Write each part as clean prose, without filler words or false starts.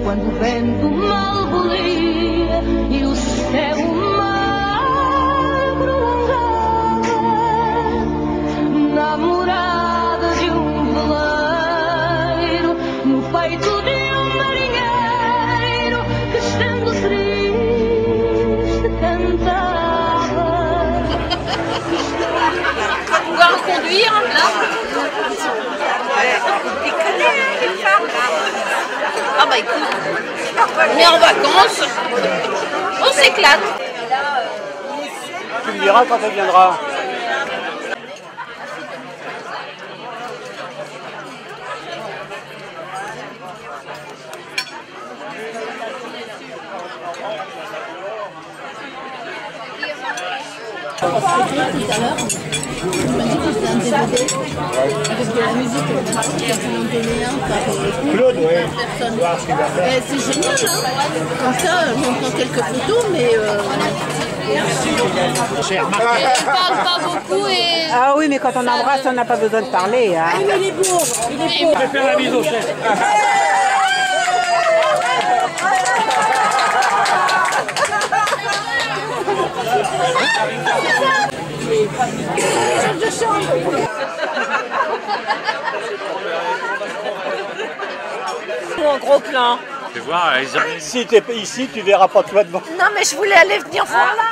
quando o vento mal bolia e o céu mar prolongava na morada de um veleiro, no peito de um marinheiro que estando triste cantava. On va reconduire là. Ah bah écoute, on est en vacances, on s'éclate. Tu me diras quand elle viendra. Tout à l'heure, tu m'as dit que c'était un DVD avec de la musique par Claude, oui. personne. C'est génial, hein. Comme ça, j'en prends quelques photos, mais On parle pas beaucoup et... Ah oui, mais quand on embrasse, on n'a pas besoin de parler. Hein. ah, il est beau, il est beau. Je vais faire la mise au chef. Mon gros plan. Tu vois, si tu es ici, tu verras pas toi devant. Non mais je voulais aller venir voir là.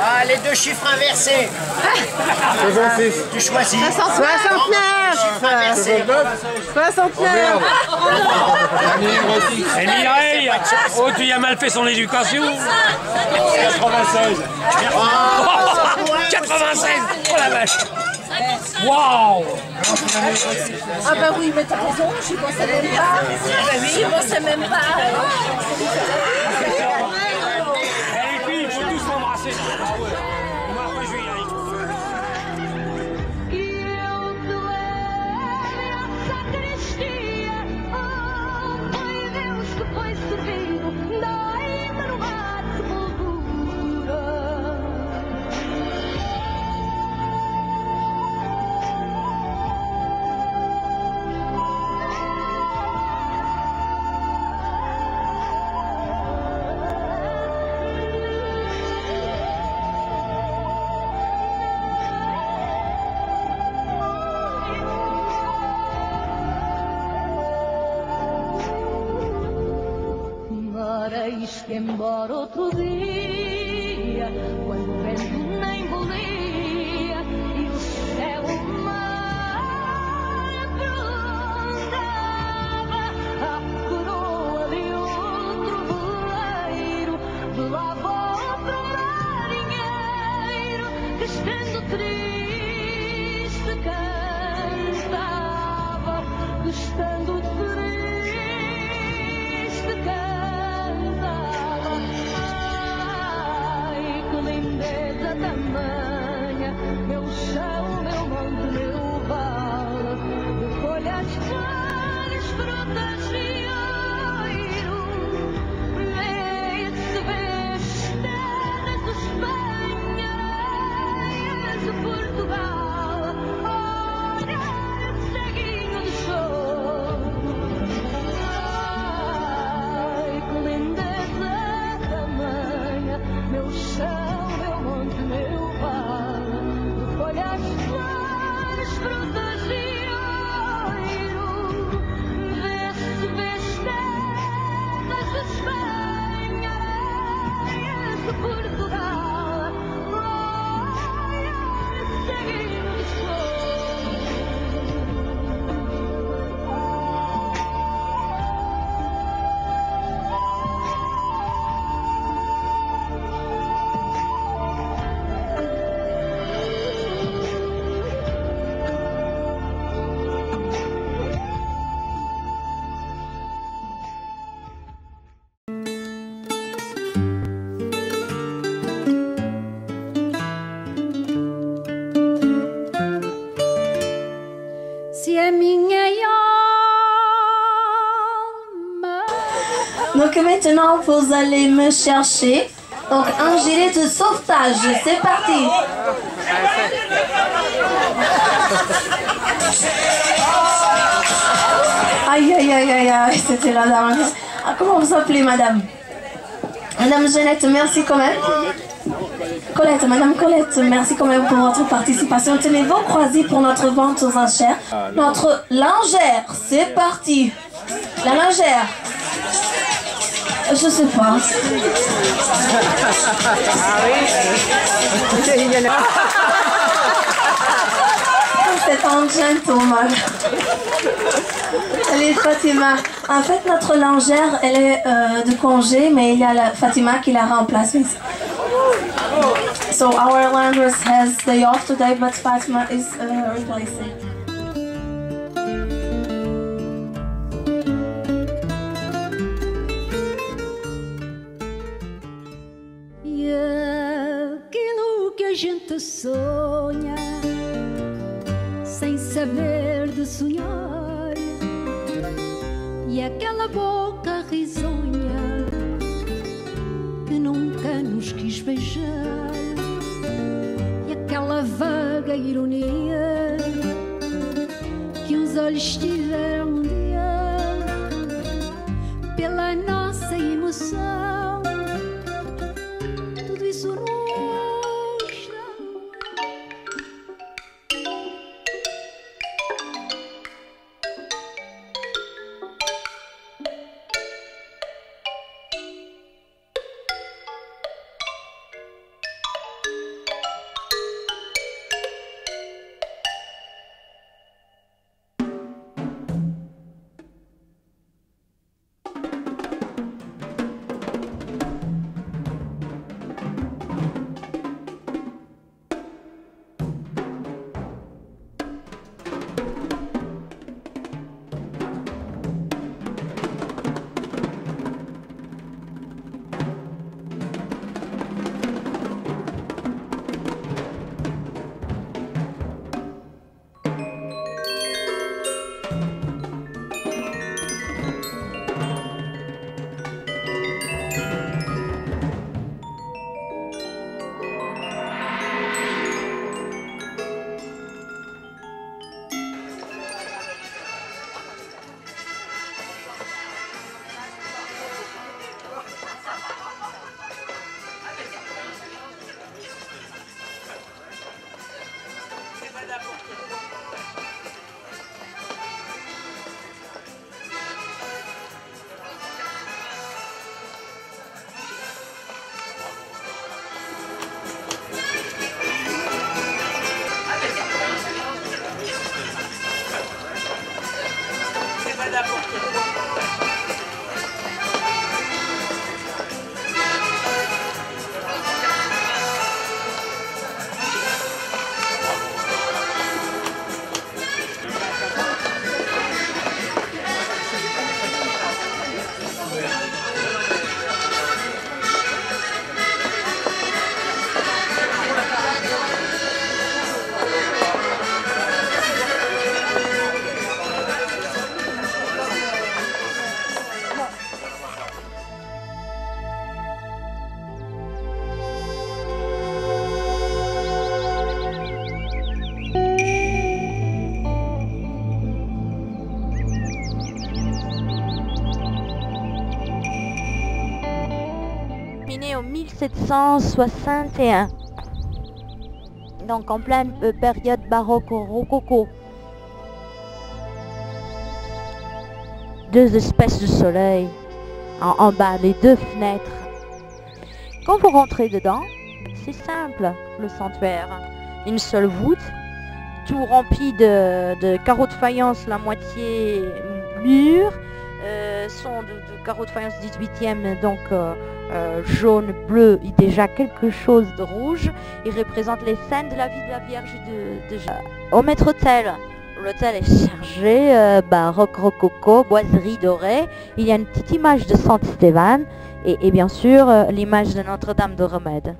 Ah, les deux chiffres inversés. 66. Tu choisis. 69 69 Et Mireille, oh, tu y as mal fait son éducation. 96. 96. Oh la vache. Waouh. Ah bah oui, mais t'as raison, je pensais même pas. Je pensais même pas. Et puis, il faut tous s'embrasser. Moi, après, je vais y aller. Que eu te leve à sacristia, oh, foi Deus que foi servido, ainda no mar de sepultura. Mareis que embora outro dia, quando o vento nem bolia e o céu mar prolongava a coroa de outro veleiro, velava outro marinheiro que estando triste cantava, que estando triste cantava. Donc maintenant, vous allez me chercher. Donc un gilet de sauvetage. C'est parti. Aïe, aïe, aïe, aïe, aïe, c'était la dame. Ah, comment vous appelez, madame? Madame Jeannette, merci quand même. Colette, Madame Colette, merci quand même pour votre participation. Tenez vos croisés pour notre vente aux enchères. Notre lingère, c'est parti. La lingère. Je sais pas. C'est un gentleman. Allez, Fatima. En fait, notre lingère, elle est de congé, mais il y a Fatima qui la remplace. So our landress has day off today, but Fatima is replacing. E aquilo que a gente sonha, sem saber de sonhar, e aquela boca risonha que nunca nos quis beijar, e aquela vaga ironia que uns olhos tiveram um dia pela nossa emoção. Tudo isso não está. Né en 1761, donc en pleine période baroque rococo. Deux espèces de soleil en bas, les deux fenêtres. Quand vous rentrez dedans, c'est simple, le sanctuaire. Une seule voûte, tout rempli de carreaux de faïence, la moitié mûrs, sont de carreaux de faïence 18e, donc jaune, bleu et déjà quelque chose de rouge. Il représente les scènes de la vie de la Vierge au maître-autel. L'hôtel est chargé, baroque rococo, boiserie dorée. Il y a une petite image de Saint-Stéphane et bien sûr l'image de Notre-Dame de Remède.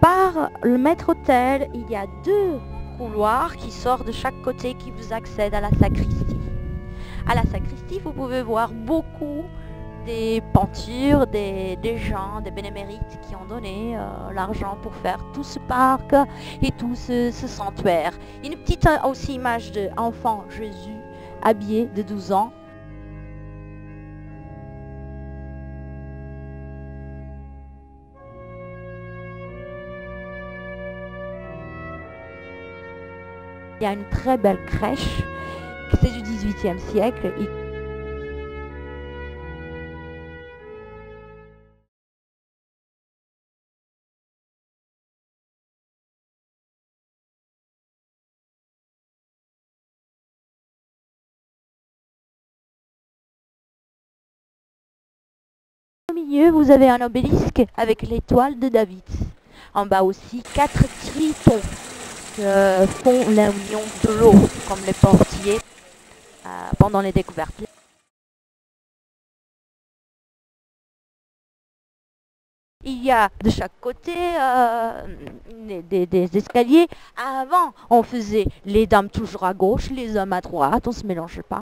Par le maître-autel, il y a deux couloirs qui sortent de chaque côté qui vous accèdent à la sacristie. À la sacristie, vous pouvez voir beaucoup des peintures, des gens, des bénémérites qui ont donné l'argent pour faire tout ce parc et tout ce sanctuaire. Une petite aussi image d'enfant Jésus habillé de 12 ans. Il y a une très belle crèche, c'est du XVIIIe siècle. Au milieu, vous avez un obélisque avec l'étoile de David. En bas aussi, 4 tritons font l'union de l'eau, comme les portiers pendant les découvertes. Il y a de chaque côté des escaliers. Avant, on faisait les dames toujours à gauche, les hommes à droite, on ne se mélangeait pas.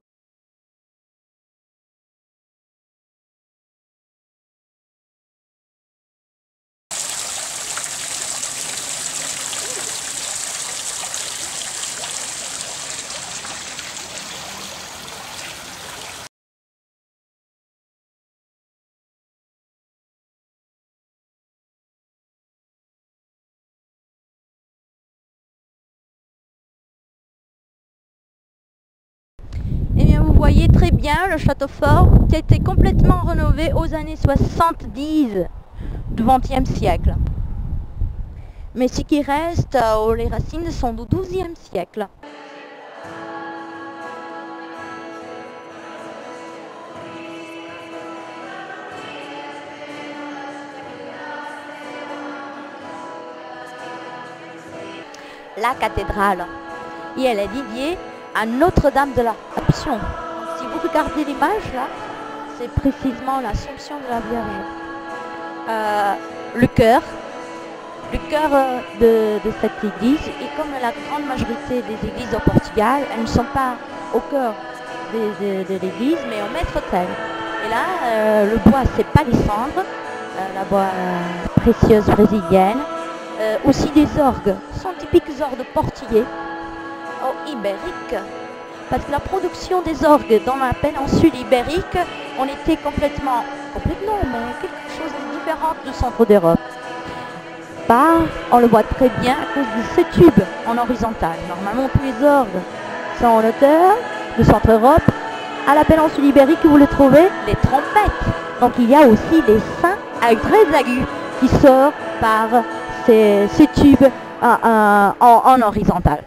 Eh bien, vous voyez très bien le château fort qui a été complètement rénové aux années 70 du XXe siècle. Mais ce qui reste, les racines sont du XIIe siècle. La cathédrale, et elle est dédiée à Notre-Dame de l'Assomption. Si vous regardez l'image là, c'est précisément l'Assomption de la Vierge. Le cœur de cette église, et comme la grande majorité des églises au Portugal, elles ne sont pas au cœur de l'église, mais au maître-autel. Et là, le bois, c'est palissandre, la bois précieuse brésilienne. Aussi des orgues, sont typiques orgues portugais, ibériques, parce que la production des orgues dans la péninsule ibérique, on était complètement, mais quelque chose de différent du centre d'Europe. On le voit très bien à cause de ce tube en horizontal. Normalement, tous les orgues sont en hauteur, du centre Europe. À la péninsule ibérique, vous le trouvez, les trompettes. Donc il y a aussi les seins avec très aigus qui sortent par ces tubes en horizontal.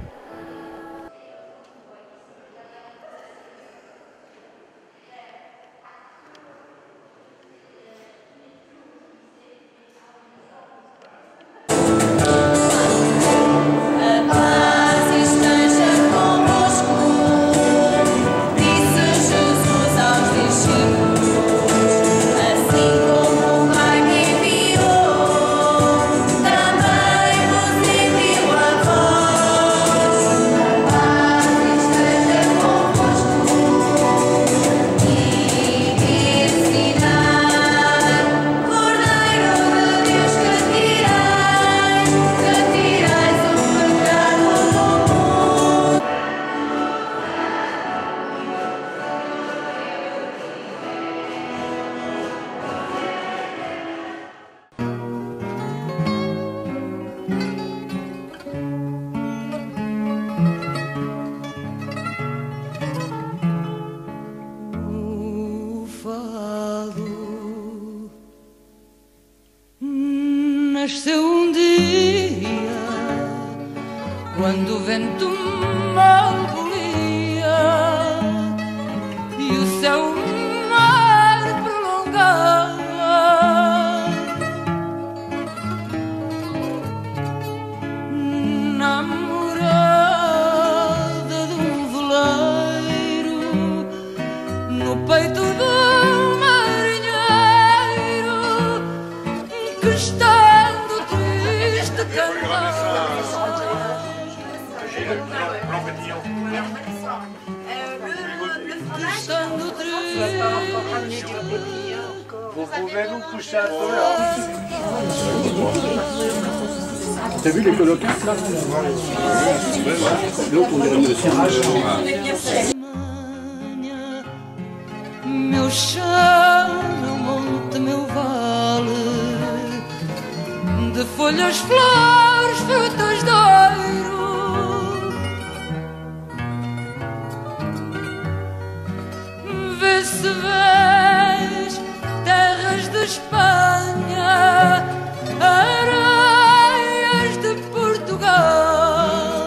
Nasceu dia quando o vento mal volia e o céu mal prolongava, namorada de veleiro no peito do marinheiro que está Le que estando triste. Vous pouvez nous pousser un peu là. T'as vu les colocastes là? L'autre on dirait le tirage. Meu chão, meu monte, meu vale, de folhas, flores, frutas de ouro. Vê se vês terras de Espanha, areias de Portugal,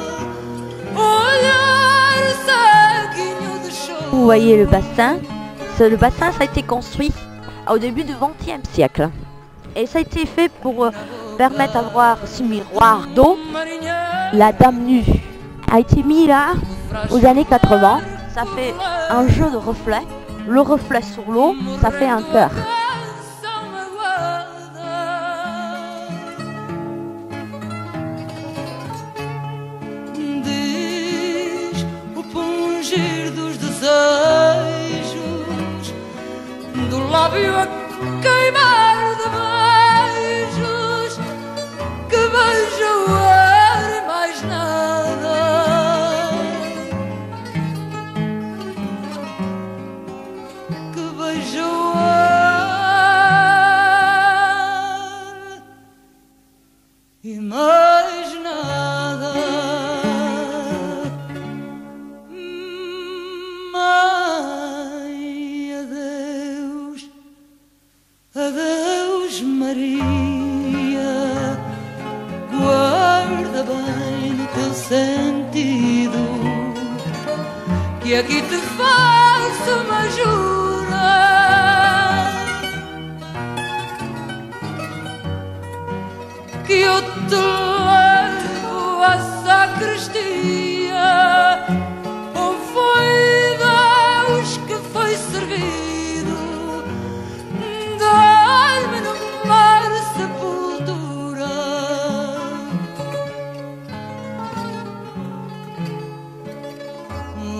olhar saguinho de chão. Vous voyez le bassin. Le bassin, ça a été construit au début du XXe siècle. Et ça a été fait pour permettre d'avoir ce miroir d'eau. La dame nue a été mis là aux années 80. Ça fait un jeu de reflets. Le reflet sur l'eau, ça fait un cœur. Diz o pungir dos desejos, do lábio a queimar de beijos, que beija o ar e mais nada, que beija o ar e mais nada. Adeus, Maria, guarda bem no teu sentido, que aqui te faço uma jura, que eu te levo à sacristia, onde foi Deus que foi servido. Dá-me no mar sepultura,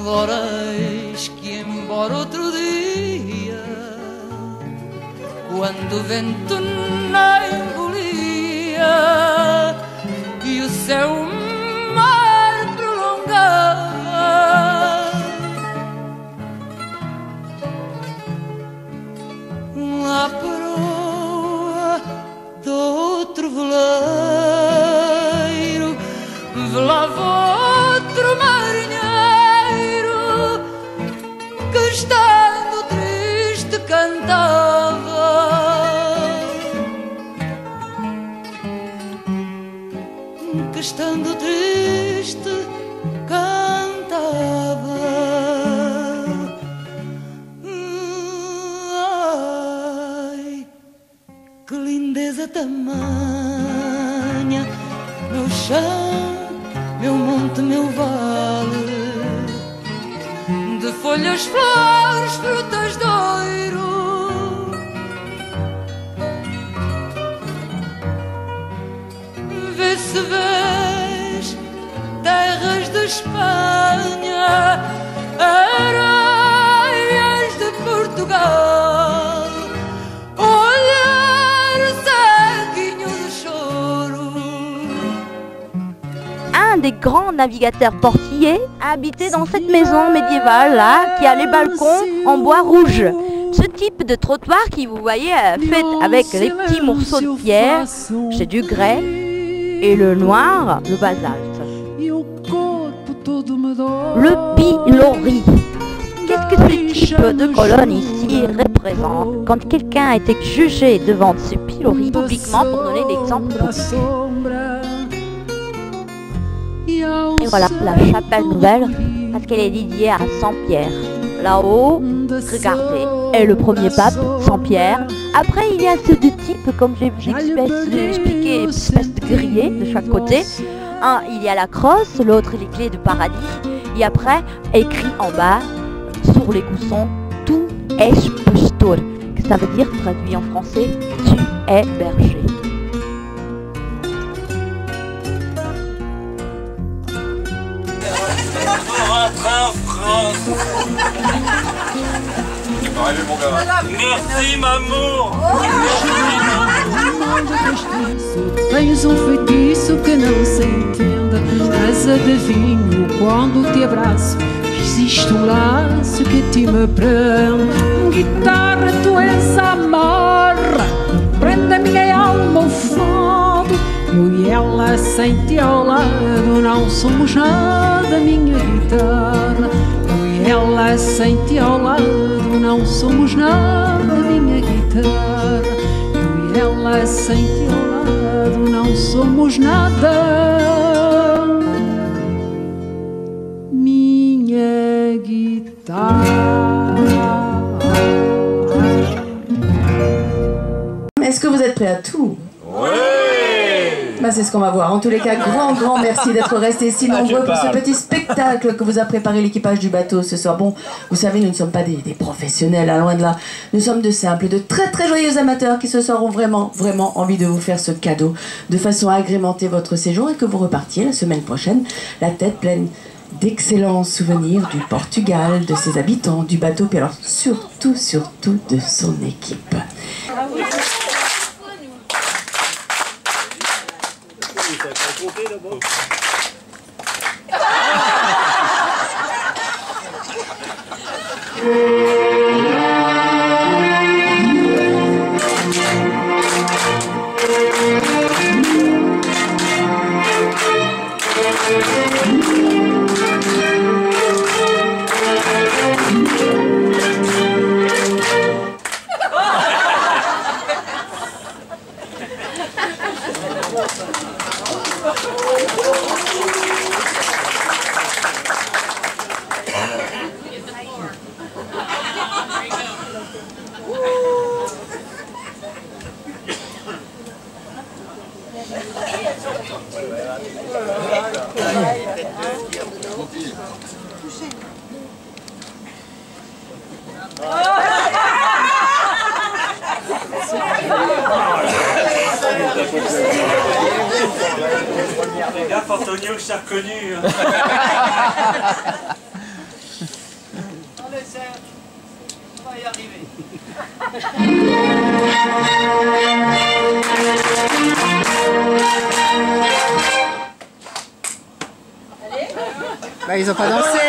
voreis que embora outro dia, quando o vento não embolia e o céu mar prolongava, a proa do outro veleiro velava outro marinheiro que estando triste cantava, que estando triste cantava. Que lindeza tamanha, meu chão, meu monte, meu vale, de folhas, flores, frutas de ouro. Vê se vês terras de Espanha, areias de Portugal, un des grands navigateurs portugais a habité dans cette maison médiévale là, qui a les balcons en bois rouge. Ce type de trottoir qui vous voyez fait avec les petits morceaux de pierre, c'est du grès, et le noir, le basalte. Le pilori. Qu'est-ce que ce type de colonne ici représente? Quand quelqu'un a été jugé devant ce pilori publiquement, pour donner l'exemple. Et voilà, la chapelle nouvelle, parce qu'elle est dédiée à Saint-Pierre. Là-haut, regardez, est le premier pape, Saint-Pierre. Après, il y a ces deux types, comme j'ai expliqué, une espèce de grillé de chaque côté. Un, il y a la crosse, l'autre, les clés du paradis. Et après, écrit en bas, sur les coussons, Tu es pastor, que ça veut dire, traduit en français, tu es berger. Pour un train d'avance. Merci, maman. Tens um feitiço que não se entende, mas adivinho quando te abraço. Existe um laço que te me prende. Guitarra, tu és a amarra, prende a minha alma ao fado. Eu e ela sem te ao lado não somos nada, minha guitarra. Eu e ela sem te ao lado não somos nada, minha guitarra. Eu e ela sem te ao lado não somos nada, minha guitarra. Est-ce que vous êtes prêts à tout? Oui. Bah, c'est ce qu'on va voir. En tous les cas, grand merci d'être restés si nombreux pour ce petit spectacle que vous a préparé l'équipage du bateau ce soir. Bon, vous savez, nous ne sommes pas des professionnels, à loin de là. Nous sommes de simples, de très joyeux amateurs qui ce soir ont vraiment envie de vous faire ce cadeau de façon à agrémenter votre séjour et que vous repartiez la semaine prochaine, la tête pleine d'excellents souvenirs du Portugal, de ses habitants, du bateau, puis alors surtout de son équipe. Les gars, Antonio, je t'ai reconnu. On essaie. On va y arriver. Bah, ils ont pas dansé.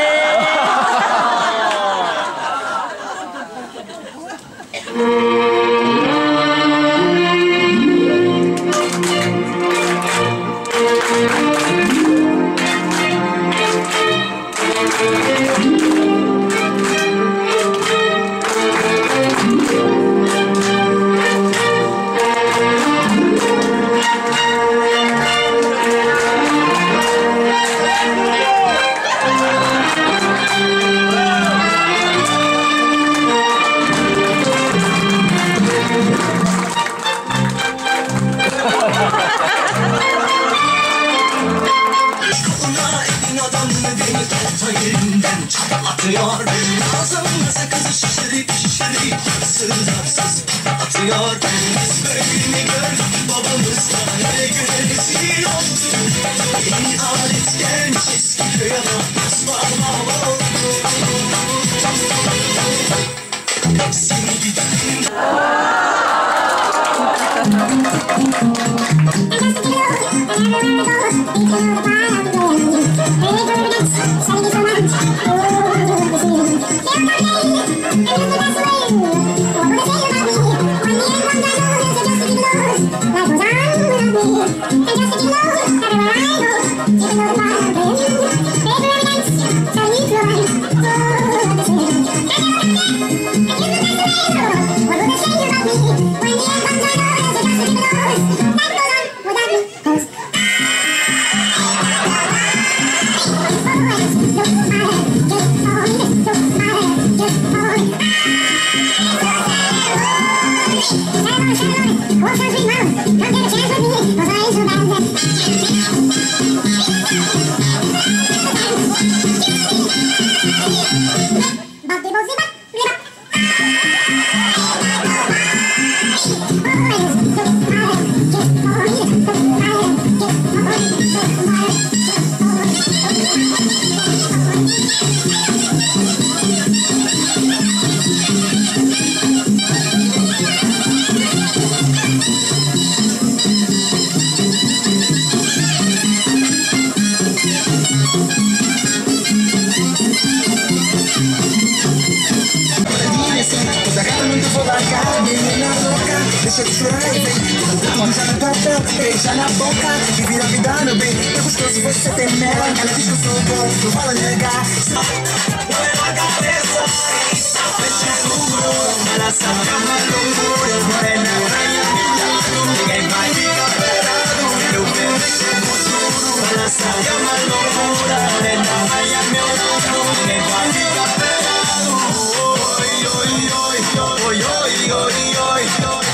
mel, beija na boca e vira vida no bem. É gostoso você ter nela, ela diz que eu sou bom, não fala negar. Não é na cabeça, fecha tudo, essa é uma loucura. Morena, rainha, ninguém vai ficar parado. Eu vejo esse futuro, essa é uma loucura. Morena, rainha, meu amor, ninguém vai ficar parado. Oi, oi, oi, oi, oi, oi, oi.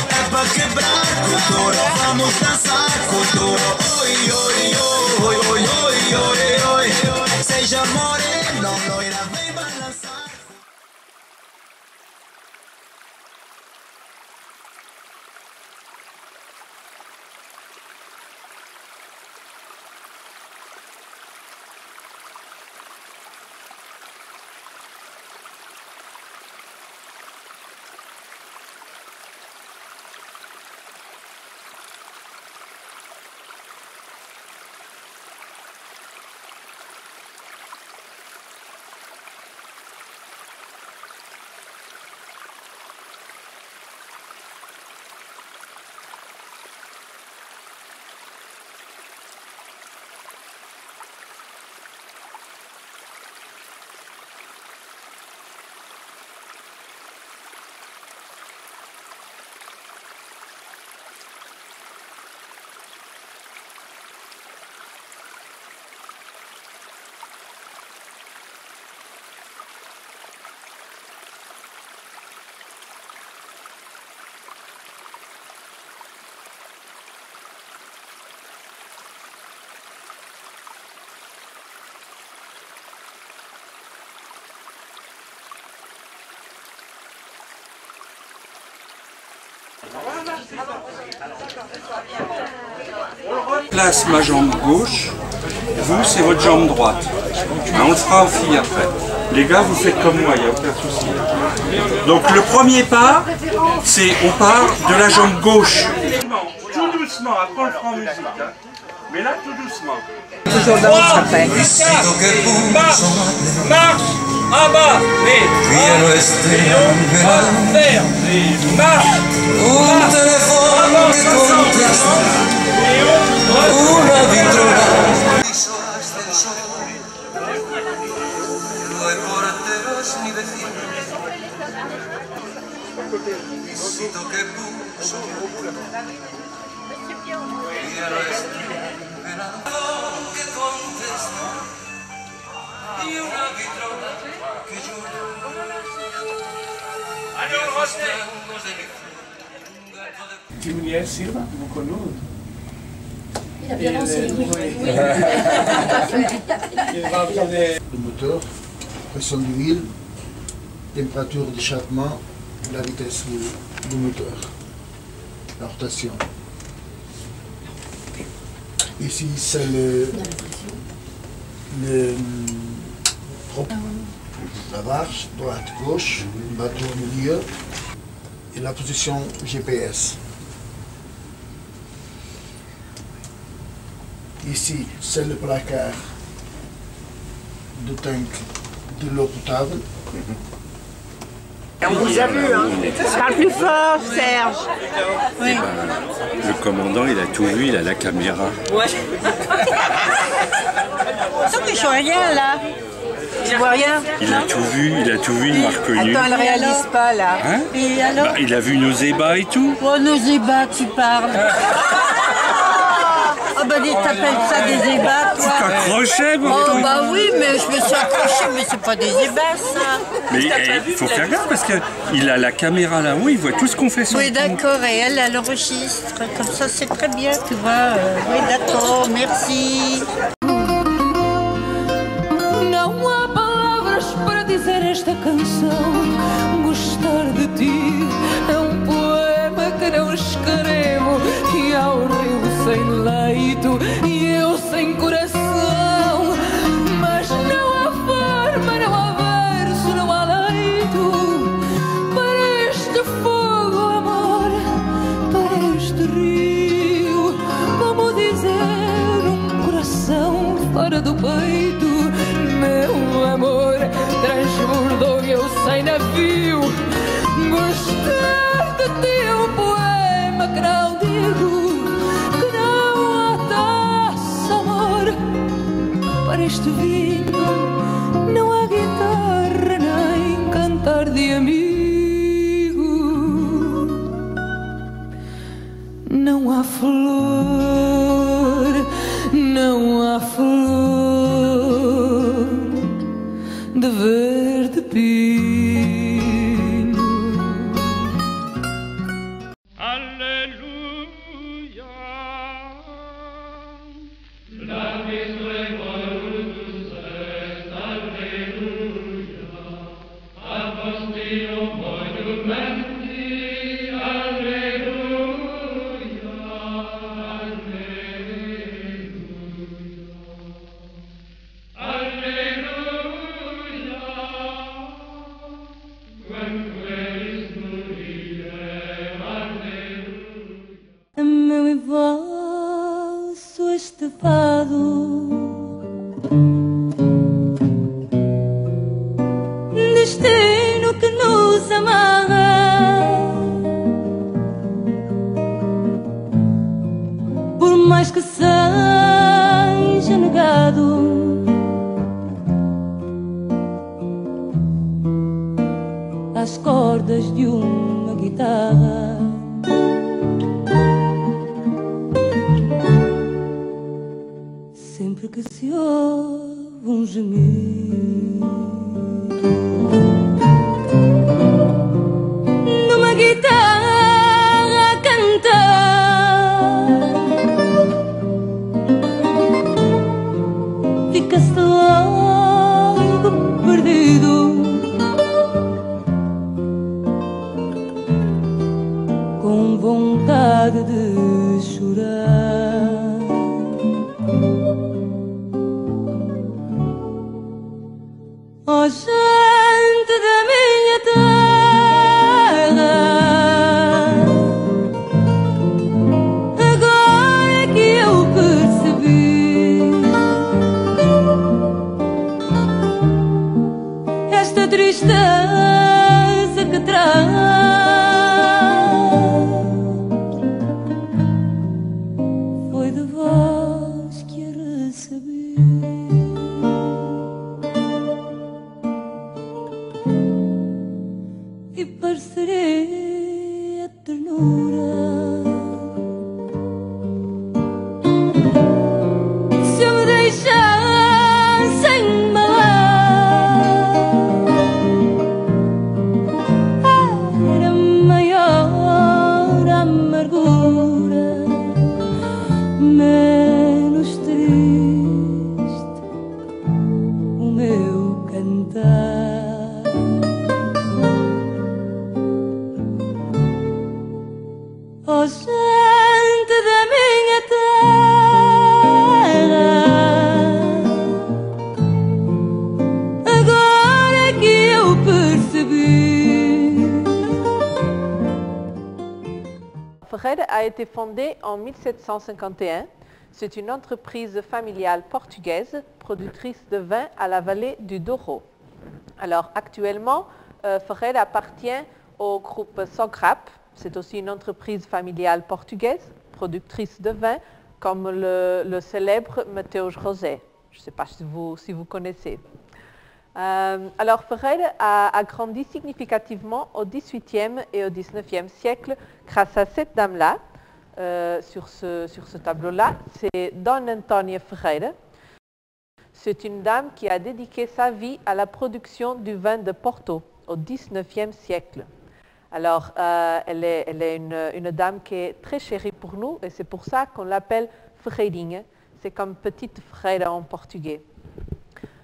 É pra quebrar cultura, vamos dançar cultura. Oi, oi, oi, oi, oi, oi, oi. Seja morena, loira, vem balançar. Place ma jambe gauche, vous c'est votre jambe droite. On le fera aux filles après. Les gars, vous faites comme moi, il n'y a aucun souci. Donc le premier pas, c'est on part de la jambe gauche. Tout doucement, après on le fera en musique. Hein. Mais là, tout doucement. Toujours dans votre appel. Marche, marche, en bas, et vers, marche, Que mulher sirva, no conudo. Le moteur, pression d'huile, température d'échappement, la vitesse du moteur, la rotation. Ici c'est le la marche, droite, gauche, le bateau au milieu et la position GPS. Ici, c'est le placard de tank de l'eau potable. On vous a vu, hein. Parle plus fort, Serge. Oui. Le commandant, il a tout vu, il a la caméra. Ouais. Sauf que je vois rien là. Je vois rien. Il a tout vu, il m'a reconnu. Attends, elle réalise pas là. Hein? Et alors? Bah, il a vu nos ébats et tout. Oh, nos ébats, tu parles. Oh bah t'appelles ça des ébats, toi? Tu t'accrochais, Oh bah oui, mais je me suis accrochée, mais c'est pas des ébats, ça. Mais il faut faire gaffe parce qu'il a la caméra là-haut, il voit tout ce qu'on fait sur Oui, d'accord, et elle enregistre. Comme ça, c'est très bien, tu vois. Oui, d'accord, merci. Não há palavras para dizer esta canção. Gostar de ti é poema que não escrevo. E ao rio sem leito e eu sem coração. Mas não há forma, não há verso, não há leito para este fogo, amor, para este rio. Como dizer coração fora do peito. Meu amor transbordou e eu sem navio. Gostar de ti é poema que não digo, que este vinho, não há guitarra nem cantar de amigo, não há flor, não há flor de verde pino. Alléluia, la misericordia est Alléluia, apostio monumenti, Alléluia, Alléluia, Alléluia, quem queris morire, Alléluia. Meu e vosso este fado, destino que nos amarra, por mais que seja negado, às cordas de uma guitarra. Sempre que se ouve um gemido numa guitarra a cantar, fica-se logo perdido, com vontade de chorar. Oh, gente da minha terra, agora é que eu percebi esta tristeza que traz. Foi de vós que a recebi. E pareceria ternura se eu me deixasse embalar, era maior a amargura, menos triste o meu cantar. Oh, gente da minha terra, agora é que eu percebi. Ferreira a été fondée en 1751. C'est une entreprise familiale portugaise, productrice de vin à la vallée du Douro. Alors actuellement, Ferreira appartient au groupe Sograp. C'est aussi une entreprise familiale portugaise, productrice de vin, comme le célèbre Mateus Rosé. Je ne sais pas si vous connaissez. Alors Ferreira a grandi significativement au XVIIIe et au XIXe siècle grâce à cette dame-là, sur ce tableau-là. C'est Dona Antónia Ferreira. C'est une dame qui a dédié sa vie à la production du vin de Porto au XIXe siècle. Alors, elle est une dame qui est très chérie pour nous et c'est pour ça qu'on l'appelle Ferreirinha. C'est comme petite Ferreira en portugais.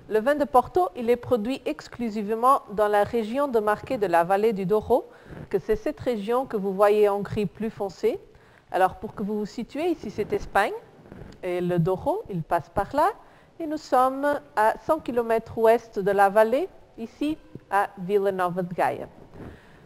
Le vin de Porto, il est produit exclusivement dans la région de Marquês de la vallée du Douro, que c'est cette région que vous voyez en gris plus foncé. Alors, pour que vous vous situez, ici c'est Espagne et le Douro, il passe par là. Et nous sommes à 100 km ouest de la vallée, ici à Vila Nova de Gaia.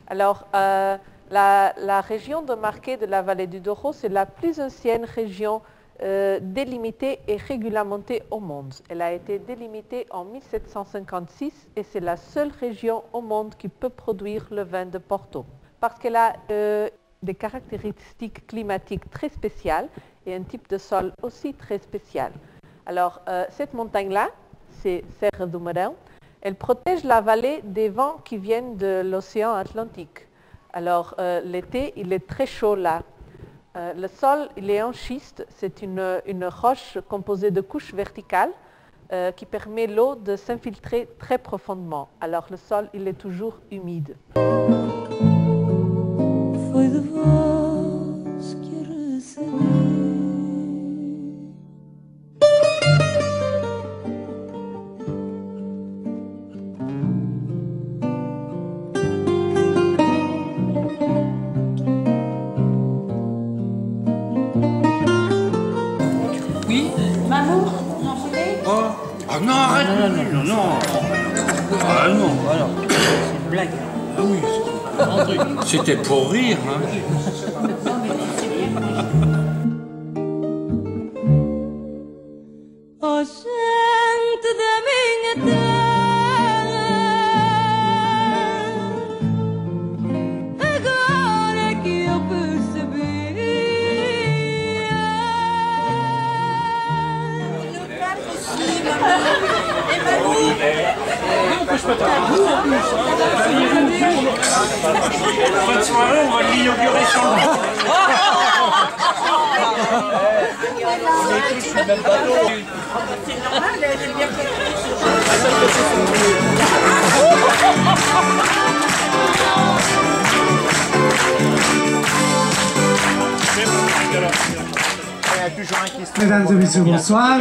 Alors, la région de Marquês de la vallée du Douro, c'est la plus ancienne région délimitée et régulamentée au monde. Elle a été délimitée en 1756 et c'est la seule région au monde qui peut produire le vin de Porto. Parce qu'elle a des caractéristiques climatiques très spéciales et un type de sol aussi très spécial. Alors, cette montagne-là, c'est Serra do Marão. Elle protège la vallée des vents qui viennent de l'océan Atlantique. Alors l'été, il est très chaud là. Le sol, il est en schiste. C'est une roche composée de couches verticales qui permet l'eau de s'infiltrer très profondément. Alors le sol, il est toujours humide. Foi de vós que recebi. Oui. Mamour, vous en voulez? Ah non, arrête. Non. Ah non, alors. C'est une blague. Ah oui, c'était pour rire. Hein. Oh, gente da minha terra, agora que eu percebi. Fin de soirée, on va l'inaugurer sur le C'est normal, elle est bien Mesdames et messieurs, bonsoir.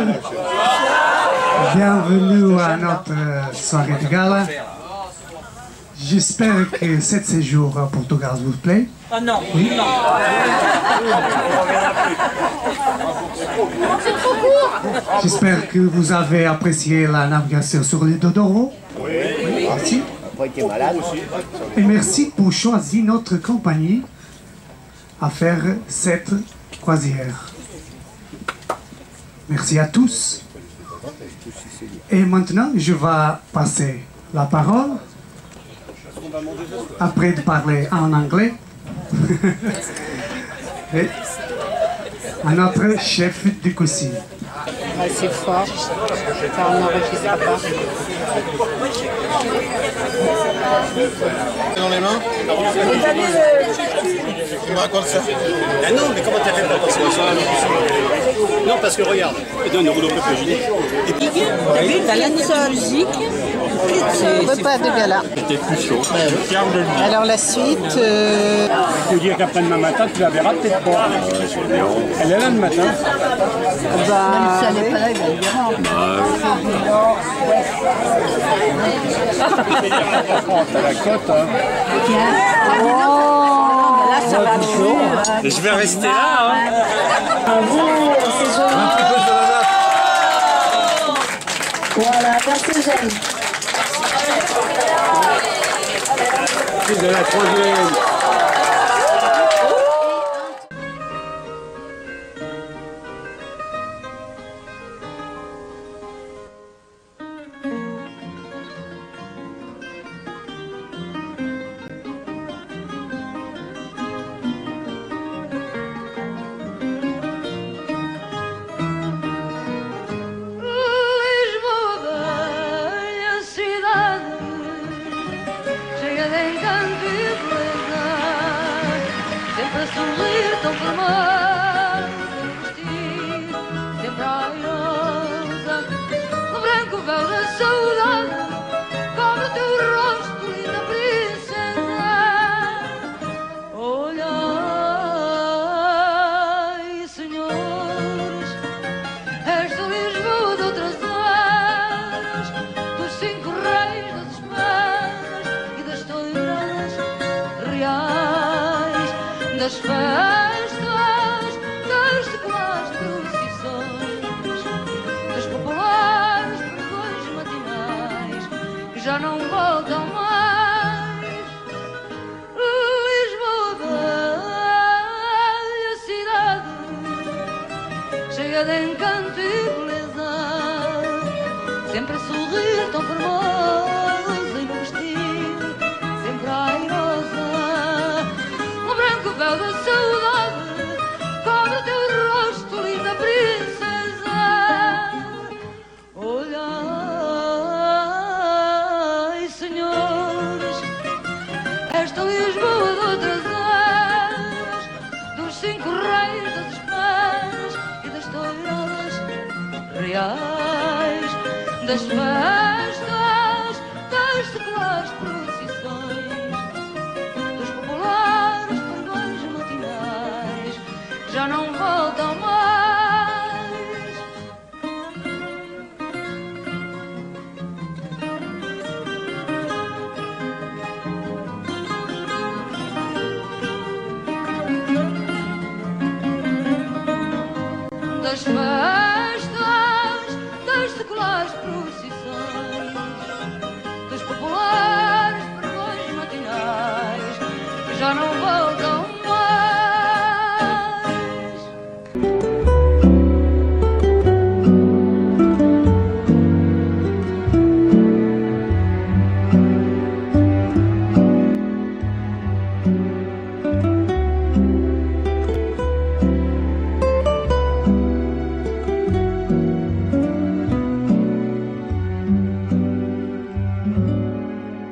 Bienvenue à notre soirée de gala. J'espère que cet séjour à Portugal vous plaît. Oh non, oui. Non. C'est trop court. J'espère que vous avez apprécié la navigation sur les Dodoros. Oui. Merci. Après, il était malade. Et merci pour choisir notre compagnie à faire cette croisière. Merci à tous. Et maintenant, je vais passer la parole, après de parler en anglais, et à notre chef de cuisine. Ah, c'est fort, car on n'enregistre pas. Dans les mains. Tu me racontes ça. Ah non, mais comment t'as fait pour passer la soirée? Non, parce que regarde, donne une rouleau peu hygiénique. Et puis, t'as vu, t'as la musique, c'est repas de gala. c'était plus chaud. Alors la suite... Je peux dire qu'après-demain matin, tu la verras peut-être pas. Elle est là le matin. Même si elle n'est pas là, il va le verra. T'as la cote, hein. Là, ça va mieux. Je vais rester là. Hein. C'est joli. Voilà, merci Eugène. C'est de la troisième. Das festas, das seculares procissões, das populares pregões matinais, que já não voltam mais. Lisboa, velha cidade, cheia de encanto e beleza, sempre a sorrir tão formosa e no vestido, sempre airosa. O branco véu da saudade cobre teu rosto, linda princesa. Olhai, das festas, das seculares procissões, dos populares pregões matinais, já não voltam mais. Das festas, das seculares procissões, dos populares pregões matinais, já não voltam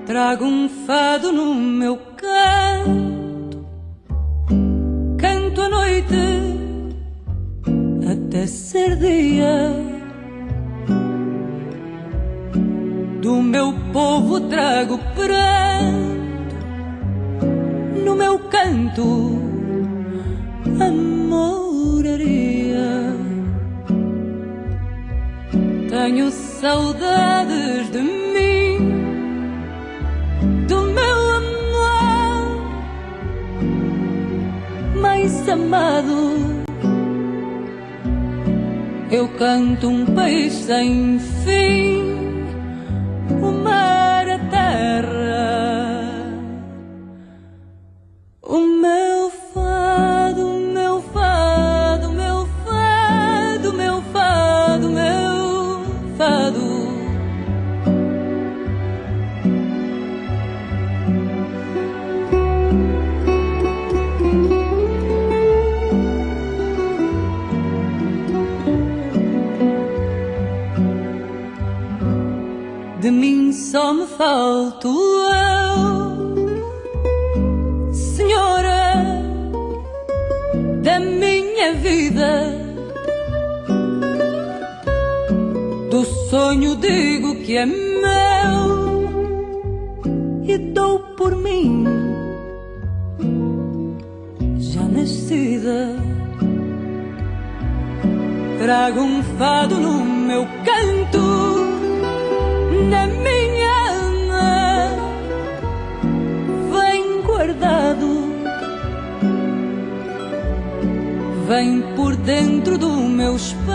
Trago fado no meu canto, canto à noite até ser dia. Do meu povo trago pranto, no meu canto amoraria. Tenho saudades de mim, do meu amor mais amado. Eu canto país sem fim, o mar, a terra, o meu fado, meu fado, meu fado, meu fado, meu fado. De mim só me falto eu, Senhora da minha vida. Do sonho digo que é meu e dou por mim já nascida. Trago fado no meu canto, na minha alma, vem guardado, vem por dentro do meu espelho.